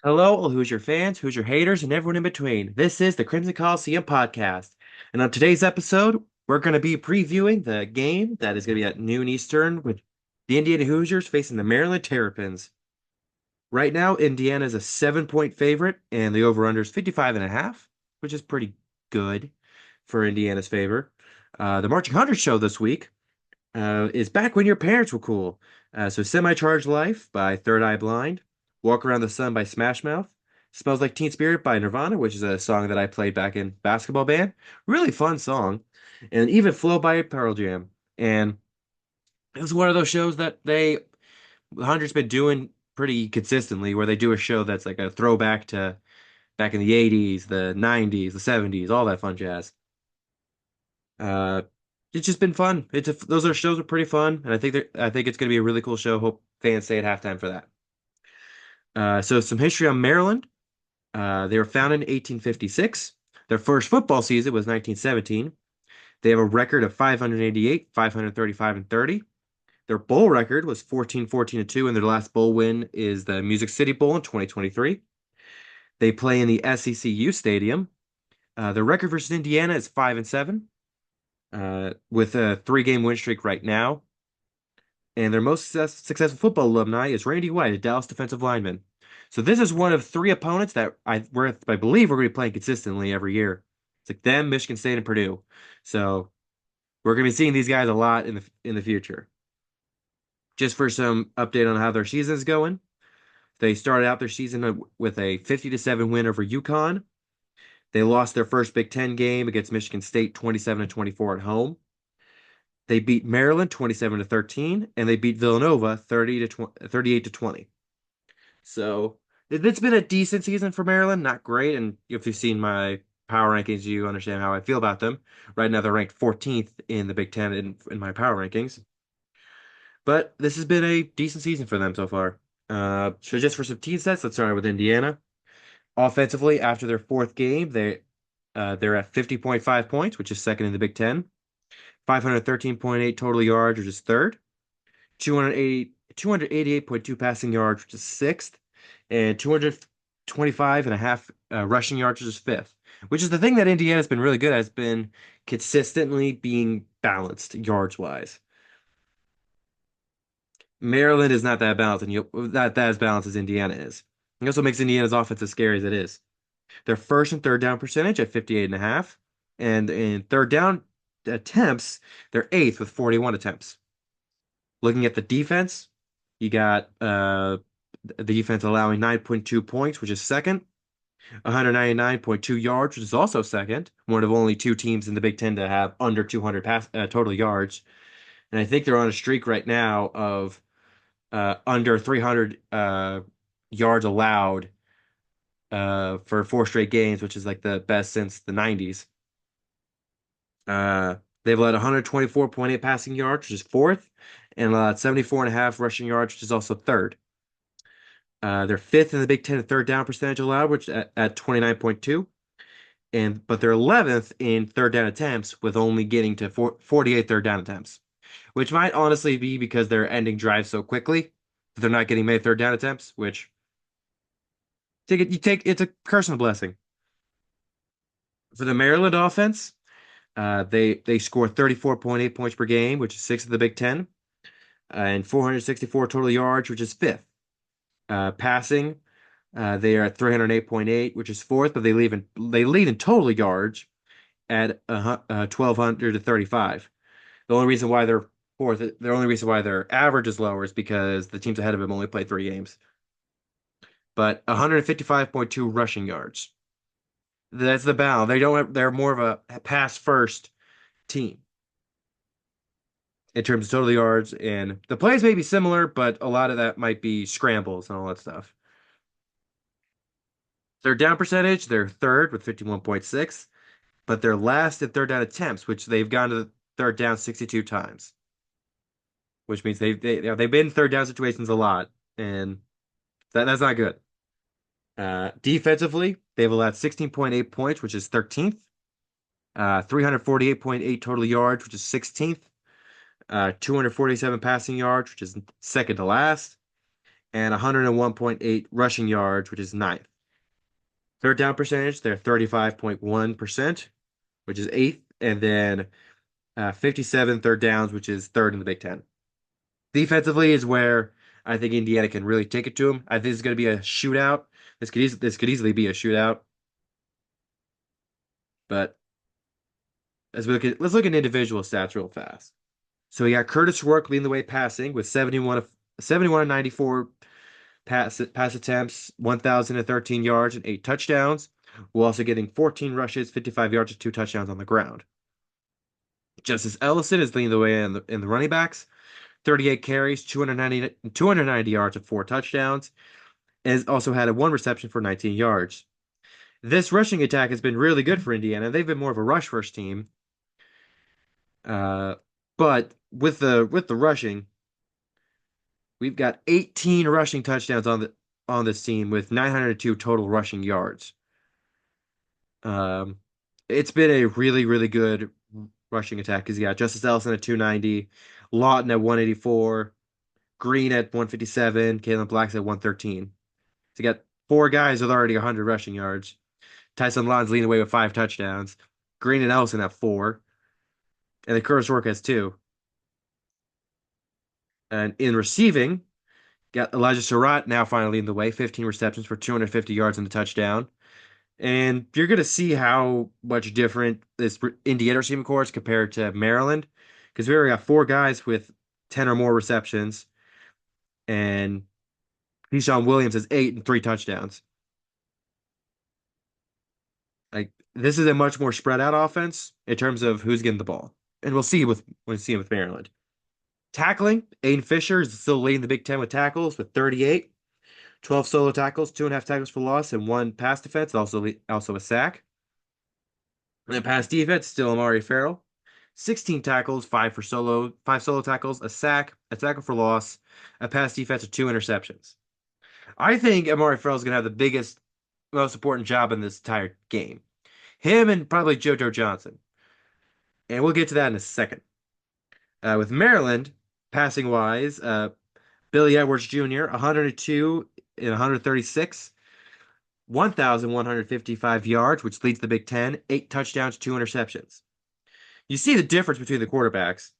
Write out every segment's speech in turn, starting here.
Hello, all Hoosier fans, Hoosier haters, and everyone in between. This is the Crimson Coliseum podcast. And on today's episode, we're going to be previewing the game that is going to be at noon Eastern with the Indiana Hoosiers facing the Maryland Terrapins. Right now, Indiana is a 7-point favorite, and the over-under is 55.5, which is pretty good for Indiana's favor. The Marching Hundreds show this week is Back When Your Parents Were Cool. So Semi-Charged Life by Third Eye Blind, Walk Around the Sun by Smash Mouth, Smells Like Teen Spirit by Nirvana, which is a song that I played back in basketball band. Really fun song. And Even Flow by Pearl Jam. And it was one of those shows that the Hundred's been doing pretty consistently, where they do a show that's like a throwback to back in the 80s, the 90s, the 70s, all that fun jazz. Uh, it's just been fun. Those are shows are pretty fun, and I think it's going to be a really cool show. Hope fans stay at halftime for that. So some history on Maryland. They were founded in 1856. Their first football season was 1917. They have a record of 588, 535, and 30. Their bowl record was 14, 14, and 2, and their last bowl win is the Music City Bowl in 2023. They play in the SECU Stadium. Their record versus Indiana is 5-7. With a three-game win streak right now. And their most successful football alumni is Randy White, a Dallas defensive lineman. So this is one of three opponents that I believe we're going to be playing consistently every year. It's like them, Michigan State, and Purdue. So we're going to be seeing these guys a lot in the future. Just for some update on how their season is going, they started out their season with a 50-7 win over UConn. They lost their first Big Ten game against Michigan State 27-24 at home. They beat Maryland 27-13, and they beat Villanova 38-20. So it's been a decent season for Maryland, not great. And if you've seen my power rankings, you understand how I feel about them. Right now, they're ranked 14th in the Big Ten in my power rankings. But this has been a decent season for them so far. So just for some team sets, let's start with Indiana. Offensively, after their fourth game, they're at 50.5 points, which is second in the Big Ten. 513.8 total yards, which is third. 288.2 passing yards, which is sixth. And 225 and a half rushing yards, which is fifth. Which is the thing that Indiana's been really good at, has been consistently being balanced yards wise. Maryland is not that balanced, and not that as balanced as Indiana is. It also makes Indiana's offense as scary as it is. Their first and third down percentage at 58.5, and in third down attempts, they're eighth with 41 attempts. Looking at the defense, you got the defense allowing 9.2 points, which is second, 199.2 yards, which is also second, one of only two teams in the Big Ten to have under 200 total yards. And I think they're on a streak right now of under 300 yards allowed for four straight games, which is like the best since the 90s. They've allowed 124.8 passing yards, which is fourth, and allowed 74.5 rushing yards, which is also third. They're fifth in the Big Ten in third down percentage allowed, which at 29.2, but they're 11th in third down attempts, with only getting to 48 third down attempts, which might honestly be because they're ending drives so quickly that they're not getting many third down attempts, which it's a curse and a blessing. For the Maryland offense, they score 34.8 points per game, which is sixth in the Big Ten, and 464 total yards, which is fifth. Passing, they are at 308.8, which is fourth, but they lead in total yards at 1,200 to 35. The only reason why they're fourth, the only reason why their average is lower is because the teams ahead of them only played three games. But 155.2 rushing yards. That's the balance. They're more of a pass first team in terms of total yards, and the plays may be similar, but a lot of that might be scrambles and all that stuff. Their down percentage, they're third with 51.6, but they're last in third down attempts, which they've gone to the third down 62 times, which means they've been in third down situations a lot, and that's not good. Defensively, they've allowed 16.8 points, which is 13th. 348.8 total yards, which is 16th. 247 passing yards, which is second to last, and 101.8 rushing yards, which is ninth. Third down percentage, they're 35.1%, which is eighth. And then 57 third downs, which is third in the Big Ten. Defensively is where I think Indiana can really take it to them. I think it's going to be a shootout. This could easily be a shootout. But let's look at individual stats real fast. So we got Curtis Rourke leading the way passing with 71 of 94 pass attempts, 1,013 yards and 8 touchdowns, while also getting 14 rushes, 55 yards and 2 touchdowns on the ground. Justice Ellison is leading the way in the running backs, 38 carries, 290 yards and 4 touchdowns, and has also had a one reception for 19 yards. This rushing attack has been really good for Indiana. They've been more of a rush first team. Uh, but with the rushing, we've got 18 rushing touchdowns on this team with 902 total rushing yards. Um, it's been a really, really good rushing attack because you got Justice Ellison at 290, Lawton at 184, Green at 157, Kalen Black's at 113. So you got four guys with already 100 rushing yards. Tyson Lawton's leading away with 5 touchdowns. Green and Ellison have four, and the Curtis Rourke has two. And in receiving, got Elijah Surratt now finally leading the way, 15 receptions for 250 yards and a touchdown. And you're going to see how much different this Indiana receiving corps is compared to Maryland, because we already got four guys with 10 or more receptions, and Keyshawn Williams has 8 and 3 touchdowns. Like this is a much more spread out offense in terms of who's getting the ball, and we'll see with Maryland. Tackling, Aiden Fisher is still leading the Big Ten with tackles with 38, 12 solo tackles, 2.5 tackles for loss, and one pass defense, also a sack. And then pass defense, still Amari Farrell. 16 tackles, five solo tackles, a sack, a tackle for loss, a pass defense, and 2 interceptions. I think Amari Farrell is going to have the biggest, most important job in this entire game. Him and probably JoJo Johnson. And we'll get to that in a second. With Maryland, passing wise, Billy Edwards Jr., 102 and 136, 1,155 yards, which leads the Big Ten, 8 touchdowns, 2 interceptions. You see the difference between the quarterbacks.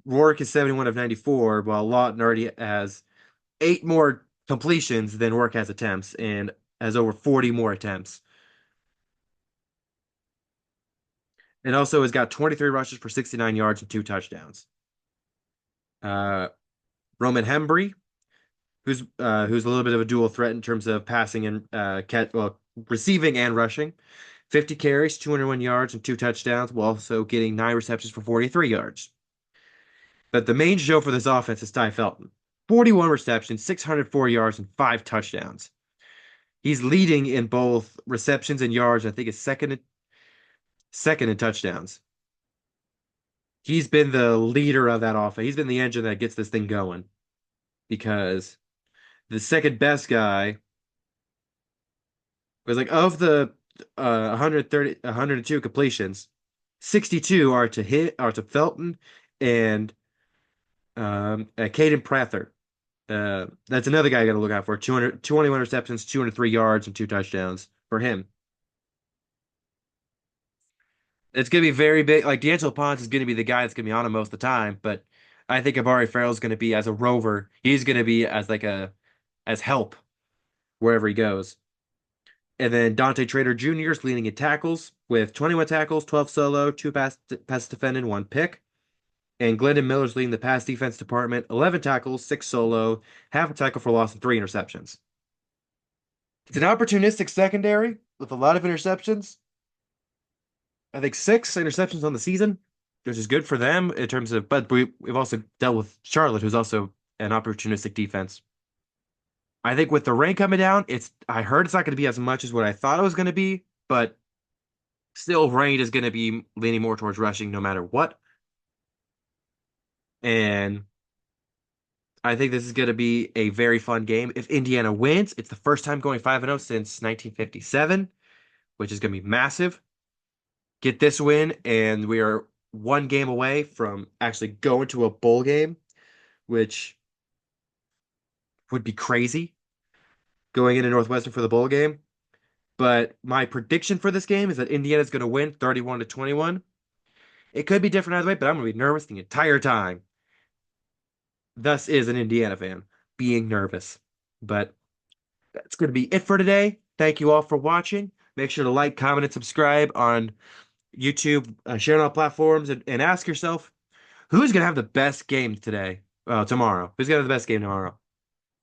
Rourke is 71 of 94, while Lawton already has 8 more completions than Rourke has attempts and has over 40 more attempts. And also has got 23 rushes for 69 yards and 2 touchdowns. Uh, Roman Hembry, who's a little bit of a dual threat in terms of passing and receiving and rushing. 50 carries, 201 yards, and 2 touchdowns, while also getting 9 receptions for 43 yards. But the main show for this offense is Ty Felton. 41 receptions, 604 yards, and 5 touchdowns. He's leading in both receptions and yards. I think it's second in touchdowns. He's been the leader of that offense. He's been the engine that gets this thing going because the second best guy was like of the 102 completions, 62 are to Felton and Caden Prather. That's another guy I got to look out for. 21 receptions, 203 yards, and 2 touchdowns for him. It's going to be very big. Like D'Angelo Ponce is going to be the guy that's going to be on him most of the time, but I think Amari Farrell is going to be as a rover. He's going to be as help wherever he goes. And then Dante Trader Jr. is leading in tackles with 21 tackles, 12 solo, 2 pass defended, 1 pick. And Glendon Miller's leading the pass defense department, 11 tackles, 6 solo, half a tackle for loss, and 3 interceptions. It's an opportunistic secondary with a lot of interceptions. I think 6 interceptions on the season, which is good for them in terms of, but we've also dealt with Charlotte, who's also an opportunistic defense. I think with the rain coming down, I heard it's not going to be as much as what I thought it was going to be, but still rain is going to be leaning more towards rushing no matter what. And I think this is going to be a very fun game. If Indiana wins, it's the first time going 5-0 since 1957, which is going to be massive. Get this win, and we are one game away from actually going to a bowl game, which would be crazy going into Northwestern for the bowl game. But my prediction for this game is that Indiana's going to win 31 to 21. It could be different either way, but I'm going to be nervous the entire time. Thus is an Indiana fan being nervous. But that's going to be it for today. Thank you all for watching. Make sure to like, comment, and subscribe on YouTube, share on all platforms, and ask yourself who's going to have the best game tomorrow? Who's going to have the best game tomorrow?